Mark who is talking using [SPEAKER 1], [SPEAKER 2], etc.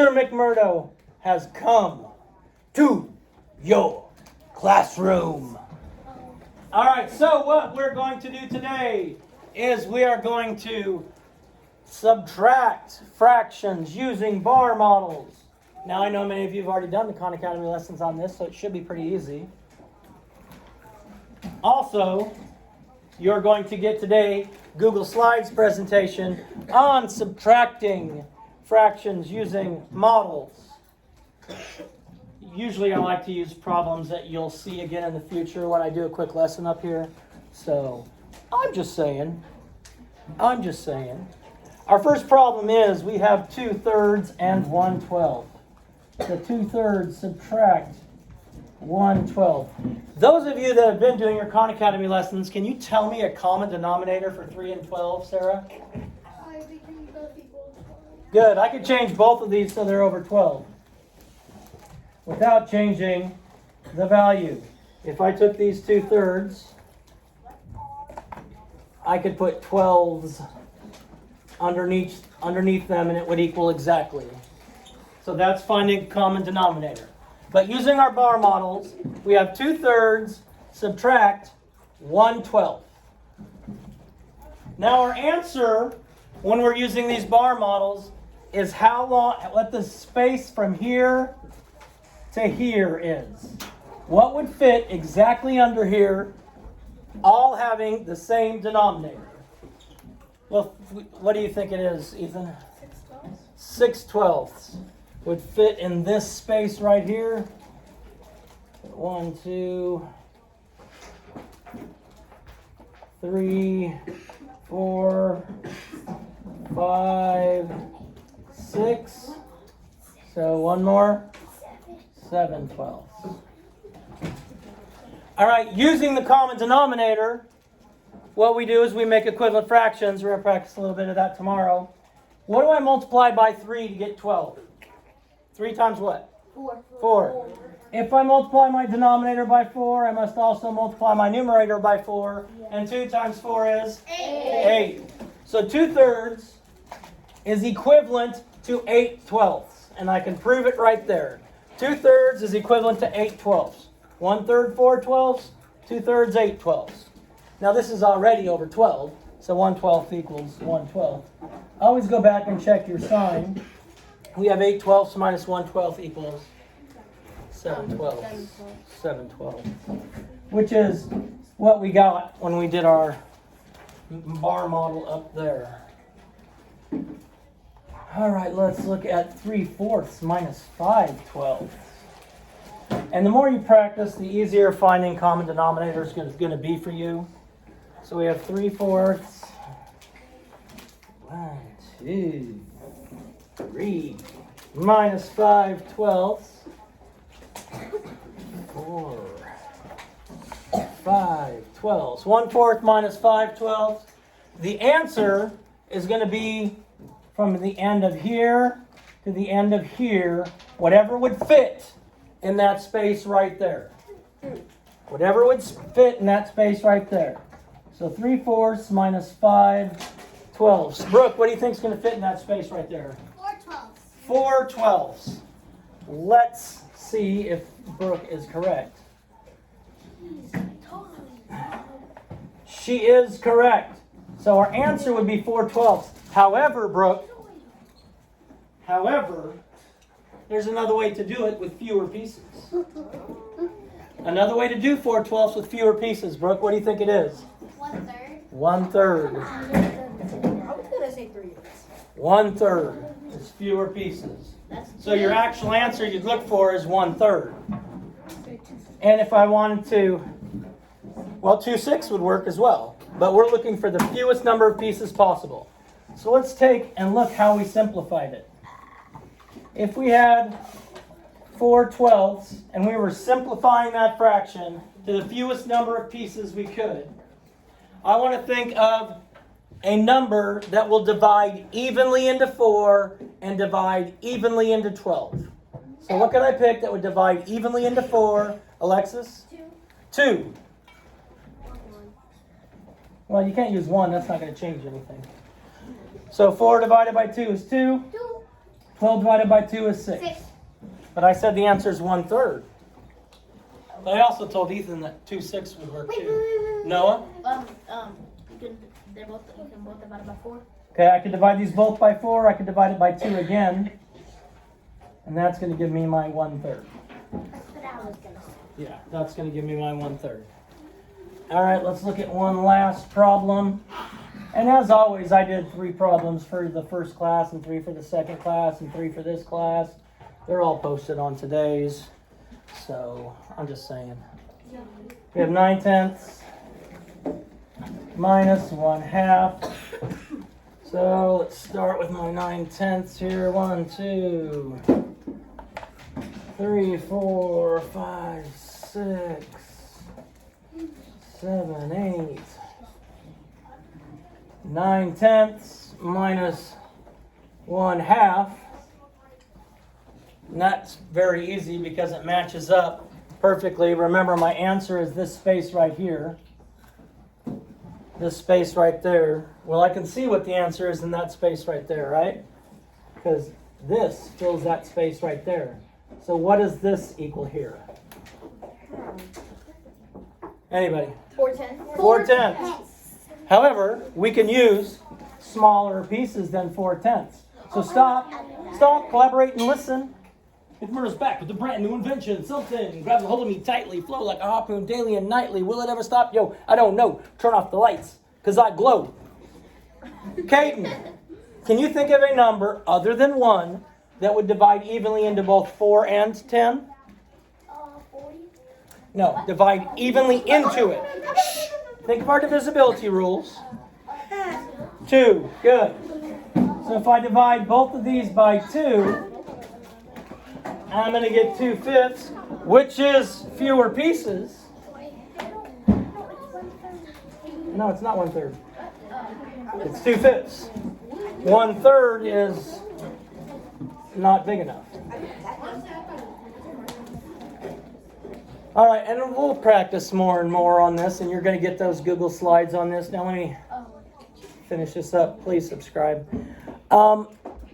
[SPEAKER 1] Mr. McMurdo has come to your classroom. All right, so what we're going to do today is we are going to subtract fractions using bar models. Now I know many of you have already done the Khan Academy lessons on this, so it should be pretty easy. Also, you're going to get today Google Slides presentation on subtracting fractions using models. Usually I like to use problems that you'll see again in the future when I do a quick lesson up here. So I'm just saying. Our first problem is we have 2/3 and 1/12. So 2/3 subtract 1/12. Those of you that have been doing your Khan Academy lessons, can you tell me a common denominator for 3 and 12, Sarah? Good. I could change both of these so they're over 12 without changing the value. If I took these 2/3, I could put 12s underneath them and it would equal exactly. So that's finding common denominator. But using our bar models, we have 2/3 subtract 1/12. Now our answer, when we're using these bar models, is how long, what the space from here to here is. What would fit exactly under here, all having the same denominator? Well, what do you think it is, Ethan? 6/12 would fit in this space right here. 1, 2, 3, 4, 5, 6. So one more. 7/12. All right, using the common denominator, what we do is we make equivalent fractions. We're going to practice a little bit of that tomorrow. What do I multiply by 3 to get 12? 3 times what? 4. If I multiply my denominator by 4, I must also multiply my numerator by 4. And 2 times 4 is? 8. So 2/3 is equivalent to 8/12. And I can prove it right there. 2/3 is equivalent to 8/12. 1/3 4/12, 2/3 8/12. Now this is already over 12, so 1/12 equals 1/12. Always go back and check your sign. We have 8/12 minus 1/12 equals 7/12. 7/12. Which is what we got when we did our bar model up there. All right, let's look at 3/4 minus 5/12. And the more you practice, the easier finding common denominator is going to be for you. So we have 3/4. 1, 2, 3 minus 5/12. 4, 5/12. 1/4 minus 5/12. The answer is going to be from the end of here to the end of here, whatever would fit in that space right there. Whatever would fit in that space right there. So 3/4 minus 5/12. Brooke, what do you think is going to fit in that space right there?
[SPEAKER 2] 4/12.
[SPEAKER 1] 4/12. Let's see if Brooke is correct. She is correct. So our answer would be 4/12. However, Brooke, there's another way to do it with fewer pieces. Another way to do 4/12 with fewer pieces. Brooke, what do you think it is?
[SPEAKER 2] 1/3.
[SPEAKER 1] 1/3.
[SPEAKER 3] I was going to say 3.
[SPEAKER 1] 1/3 is fewer pieces. So your actual answer you'd look for is 1/3. And if I wanted to, well, 2/6 would work as well. But we're looking for the fewest number of pieces possible. So let's take and look how we simplified it. If we had 4/12 and we were simplifying that fraction to the fewest number of pieces we could, I want to think of a number that will divide evenly into 4 and divide evenly into 12. So what could I pick that would divide evenly into 4? Alexis? 2. Well, you can't use 1. That's not going to change anything. So 4 divided by 2 is 2. 12 divided by 2 is 6.
[SPEAKER 2] 6.
[SPEAKER 1] But I said the answer is 1/3. But I also told Ethan that 2 6 would work too. Noah?
[SPEAKER 3] You can both divide it by 4.
[SPEAKER 1] Okay, I can divide these both by 4. I can divide it by 2 again. And that's going to give me my 1/3.
[SPEAKER 3] That's what I was gonna say.
[SPEAKER 1] Yeah, that's going to give me my 1/3. All right, let's look at one last problem. And as always, I did 3 problems for the first class and 3 for the second class and 3 for this class. They're all posted on today's. So I'm just saying. We have 9/10 minus 1/2. So let's start with my 9/10 here. 1, 2, 3, 4, 5, 6, 7, 8. 9/10 minus 1/2. And that's very easy because it matches up perfectly. Remember, my answer is this space right here. This space right there. Well, I can see what the answer is in that space right there, right? Because this fills that space right there. So what does this equal here? Anybody?
[SPEAKER 3] 4/10.
[SPEAKER 1] 4/10. However, we can use smaller pieces than 4/10. So stop, collaborate, and listen. It murders back with the brand new invention. Something grabs a hold of me tightly, flow like a harpoon daily and nightly. Will it ever stop? Yo, I don't know. Turn off the lights, because I glow. Caden, can you think of a number other than 1 that would divide evenly into both 4 and 10?
[SPEAKER 3] 40.
[SPEAKER 1] No, divide evenly into it. Shh. Think of our divisibility rules. 2, good. So if I divide both of these by 2, I'm going to get 2/5, which is fewer pieces. No, it's not 1/3. It's 2/5. 1/3 is not big enough. All right, and we'll practice more and more on this, and you're going to get those Google Slides on this. Now let me finish this up. Please subscribe.